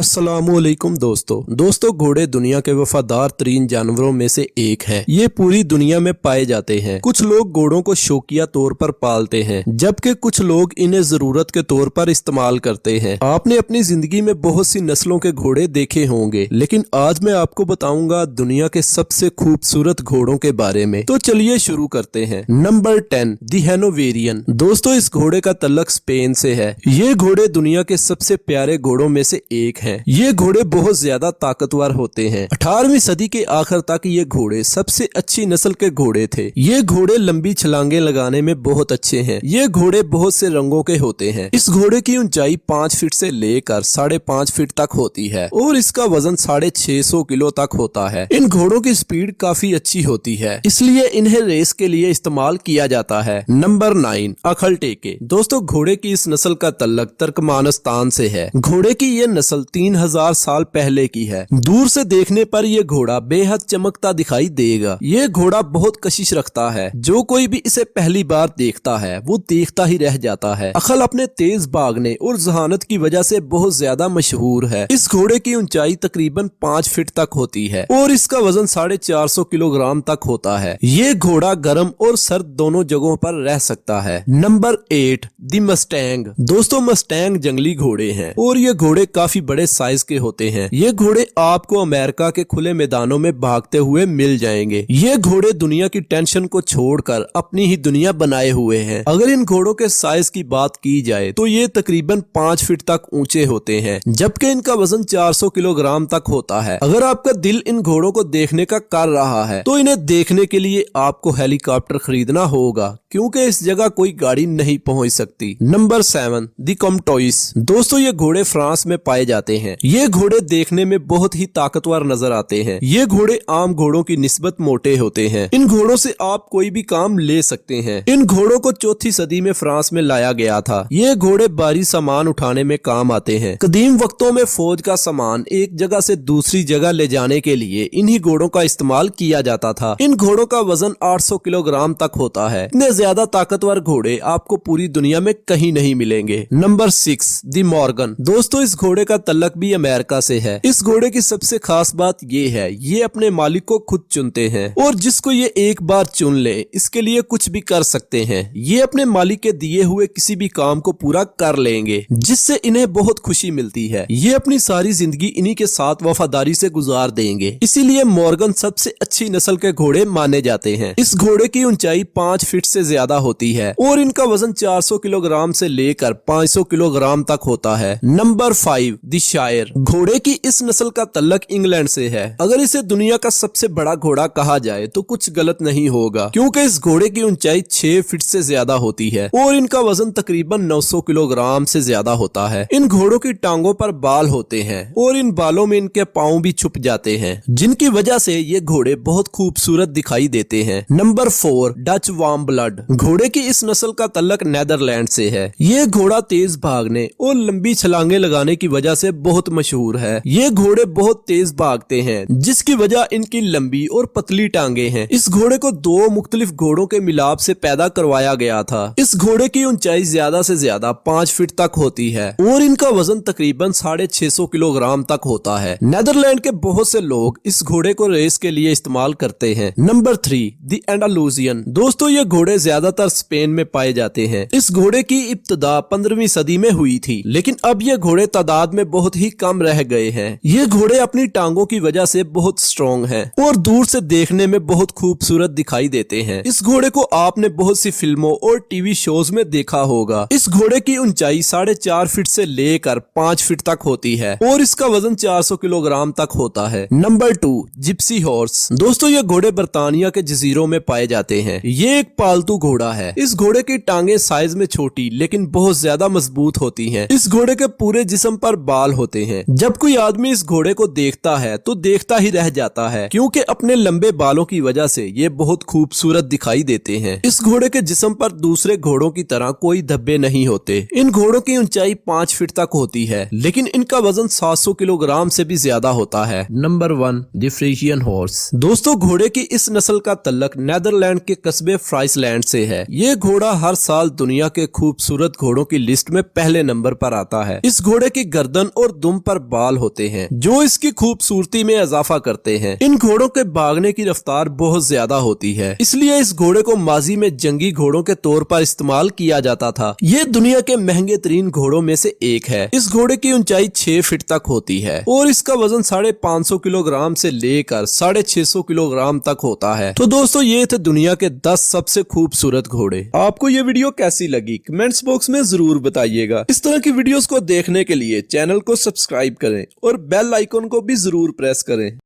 अस्सलामुअलैकुम दोस्तों घोड़े दुनिया के वफादार तरीन जानवरों में से एक हैं। ये पूरी दुनिया में पाए जाते हैं। कुछ लोग घोड़ों को शौकिया तौर पर पालते हैं, जबकि कुछ लोग इन्हें जरूरत के तौर पर इस्तेमाल करते हैं। आपने अपनी जिंदगी में बहुत सी नस्लों के घोड़े देखे होंगे, लेकिन आज मैं आपको बताऊंगा दुनिया के सबसे खूबसूरत घोड़ों के बारे में। तो चलिए शुरू करते हैं। नंबर 10 दी हैनोवेरियन। दोस्तों इस घोड़े का तल्लक स्पेन से है। ये घोड़े दुनिया के सबसे प्यारे घोड़ों में से एक हैं। ये घोड़े बहुत ज्यादा ताकतवर होते हैं। 18वीं सदी के आखिर तक ये घोड़े सबसे अच्छी नस्ल के घोड़े थे। ये घोड़े लंबी छलांगे लगाने में बहुत अच्छे हैं। ये घोड़े बहुत से रंगों के होते हैं। इस घोड़े की ऊंचाई 5 फीट से लेकर 5.5 फीट तक होती है और इसका वजन 650 किलो तक होता है। इन घोड़ों की स्पीड काफी अच्छी होती है, इसलिए इन्हें रेस के लिए इस्तेमाल किया जाता है। नंबर 9 अखलटेके। दोस्तों घोड़े की इस नस्ल का तल्लक तुर्कमानिस्तान से है। घोड़े की ये नस्ल 3000 साल पहले की है। दूर से देखने पर यह घोड़ा बेहद चमकता दिखाई देगा। ये घोड़ा बहुत कशिश रखता है। जो कोई भी इसे पहली बार देखता है वो देखता ही रह जाता है। अखल अपने तेज भागने और जहानत की वजह से बहुत ज्यादा मशहूर है। इस घोड़े की ऊंचाई तकरीबन 5 फीट तक होती है और इसका वजन 450 किलोग्राम तक होता है। ये घोड़ा गर्म और सर्द दोनों जगहों पर रह सकता है। नंबर 8 दी मस्टैंग। दोस्तों मस्टैंग जंगली घोड़े हैं और ये घोड़े काफी बड़े साइज के होते हैं। ये घोड़े आपको अमेरिका के खुले मैदानों में भागते हुए मिल जाएंगे। ये घोड़े दुनिया की टेंशन को छोड़कर अपनी ही दुनिया बनाए हुए हैं। अगर इन घोड़ों के साइज की बात की जाए तो ये तकरीबन 5 फीट तक ऊंचे होते हैं, जबकि इनका वजन 400 किलोग्राम तक होता है। अगर आपका दिल इन घोड़ों को देखने का कर रहा है तो इन्हें देखने के लिए आपको हेलीकॉप्टर खरीदना होगा, क्योंकि इस जगह कोई गाड़ी नहीं पहुंच सकती। नंबर 7 दी कॉम्टोइस। दोस्तों ये घोड़े फ्रांस में पाए जाते हैं। ये घोड़े देखने में बहुत ही ताकतवर नजर आते हैं। ये घोड़े आम घोड़ों की निस्बत मोटे होते हैं। इन घोड़ों से आप कोई भी काम ले सकते हैं। इन घोड़ों को 4वीं सदी में फ्रांस में लाया गया था। ये घोड़े भारी सामान उठाने में काम आते हैं। कदीम वक्तों में फौज का सामान एक जगह से दूसरी जगह ले जाने के लिए इन्हीं घोड़ों का इस्तेमाल किया जाता था। इन घोड़ों का वजन 800 किलोग्राम तक होता है। इतने ज्यादा ताकतवर घोड़े आपको पूरी दुनिया में कहीं नहीं मिलेंगे। नंबर 6 दी मॉर्गन। दोस्तों इस घोड़े का तल्लक भी अमेरिका से है। इस घोड़े की सबसे खास बात ये है, ये अपने मालिक को खुद चुनते हैं और जिसको ये एक बार चुन ले इसके लिए कुछ भी कर सकते हैं। ये अपने मालिक के दिए हुए किसी भी काम को पूरा कर लेंगे, जिससे इन्हें बहुत खुशी मिलती है। ये अपनी सारी जिंदगी इन्हीं के साथ वफादारी से गुजार देंगे। इसीलिए मॉर्गन सबसे अच्छी नस्ल के घोड़े माने जाते हैं। इस घोड़े की ऊंचाई 5 फीट से ज्यादा होती है और इनका वजन 400 किलोग्राम से लेकर 500 किलोग्राम तक होता है। नंबर 5 दी शायर। घोड़े की इस नस्ल का तल्लक इंग्लैंड से है। अगर इसे दुनिया का सबसे बड़ा घोड़ा कहा जाए तो कुछ गलत नहीं होगा, क्योंकि इस घोड़े की ऊंचाई 6 फीट से ज्यादा होती है और इनका वजन तकरीबन 900 किलोग्राम से ज्यादा होता है। इन घोड़ों की टांगों पर बाल होते हैं और इन बालों में इनके पांव भी छुप जाते हैं, जिनकी वजह से ये घोड़े बहुत खूबसूरत दिखाई देते हैं। Number 4 Dutch warm blood. घोड़े की इस नस्ल का तल्लक नेदरलैंड से है। ये घोड़ा तेज भागने और लंबी छलांगे लगाने की वजह से बहुत मशहूर है। ये घोड़े बहुत तेज भागते हैं, जिसकी वजह इनकी लंबी और पतली टांगे हैं। इस घोड़े को 2 मुख्तलिफ घोड़ों के मिलाप से पैदा करवाया गया था। इस घोड़े की ऊंचाई ज्यादा से ज्यादा 5 फीट तक होती है और इनका वजन तकरीबन 650 किलोग्राम तक होता है। नेदरलैंड के बहुत से लोग इस घोड़े को रेस के लिए इस्तेमाल करते हैं। नंबर 3 दी एंडालुसियन। दोस्तों ये घोड़े ज्यादातर स्पेन में पाए जाते हैं। इस घोड़े की इब्तिदा 15वीं सदी में हुई थी, लेकिन अब ये घोड़े तादाद में बहुत ही कम रह गए हैं। ये घोड़े अपनी टांगों की वजह से बहुत स्ट्रॉन्ग हैं और दूर से देखने में बहुत खूबसूरत दिखाई देते हैं। इस घोड़े को आपने बहुत सी फिल्मों और टीवी शोज में देखा होगा। इस घोड़े की ऊंचाई 4.5 फीट से लेकर 5 फीट तक होती है और इसका वजन 400 किलोग्राम तक होता है। Number 2 Gypsy horse. दोस्तों ये घोड़े बर्तानिया के जजीरों में पाए जाते हैं। ये एक पालतू घोड़ा है। इस घोड़े की टांगे साइज में छोटी लेकिन बहुत ज्यादा मजबूत होती हैं। इस घोड़े के पूरे जिस्म पर बाल होते हैं। जब कोई आदमी इस घोड़े को देखता है तो देखता ही रह जाता है, क्योंकि अपने लंबे बालों की वजह से ये बहुत खूबसूरत दिखाई देते हैं। इस घोड़े के जिस्म पर दूसरे घोड़ों की तरह कोई धब्बे नहीं होते। इन घोड़ों की ऊंचाई 5 फीट तक होती है, लेकिन इनका वजन 700 किलोग्राम से भी ज्यादा होता है। नंबर 1 दी फ्रीजियन हॉर्स। दोस्तों घोड़े की इस नस्ल का तल्लक नेदरलैंड के कस्बे फ्राइसलैंड से है। ये घोड़ा हर साल दुनिया के खूबसूरत घोड़ों की लिस्ट में पहले नंबर पर आता है। इस घोड़े की गर्दन और दुम पर बाल होते हैं जो इसकी खूबसूरती में इजाफा करते हैं। इन घोड़ों के भागने की रफ्तार बहुत ज्यादा होती है, इसलिए इस घोड़े को माजी में जंगी घोड़ों के तौर पर इस्तेमाल किया जाता था। ये दुनिया के महंगे तरीन घोड़ों में से एक है। इस घोड़े की ऊंचाई 6 फीट तक होती है और इसका वजन 550 किलोग्राम से लेकर 650 किलोग्राम तक होता है। तो दोस्तों ये थे दुनिया के 10 सबसे खूबसूरत घोड़े। आपको ये वीडियो कैसी लगी कमेंट्स बॉक्स में जरूर बताइएगा। इस तरह की वीडियोस को देखने के लिए चैनल को सब्सक्राइब करें और बेल आइकन को भी जरूर प्रेस करें।